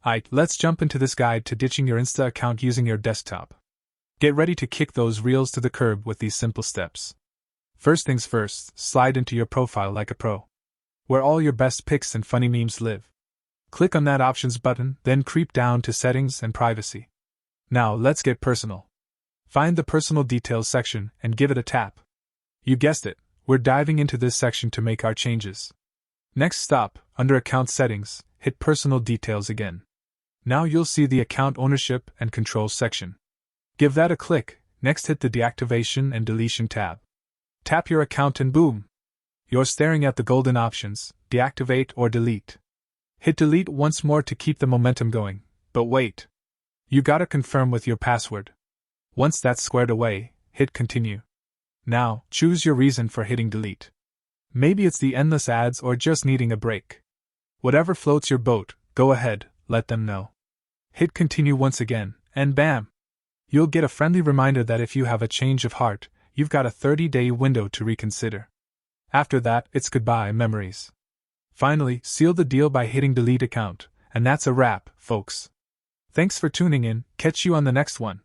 Aight, let's jump into this guide to ditching your Insta account using your desktop. Get ready to kick those reels to the curb with these simple steps. First things first, slide into your profile like a pro, where all your best pics and funny memes live. Click on that Options button, then creep down to Settings and Privacy. Now let's get personal. Find the Personal Details section and give it a tap. You guessed it, we're diving into this section to make our changes. Next stop, under Account Settings, hit Personal Details again. Now you'll see the Account Ownership and Controls section. Give that a click, next hit the Deactivation and Deletion tab. Tap your account and boom! You're staring at the golden options, deactivate or delete. Hit delete once more to keep the momentum going, but wait. You gotta confirm with your password. Once that's squared away, hit continue. Now, choose your reason for hitting delete. Maybe it's the endless ads or just needing a break. Whatever floats your boat, go ahead, let them know. Hit continue once again, and bam! You'll get a friendly reminder that if you have a change of heart, you've got a 30-day window to reconsider. After that, it's goodbye memories. Finally, seal the deal by hitting delete account, and that's a wrap, folks. Thanks for tuning in, catch you on the next one.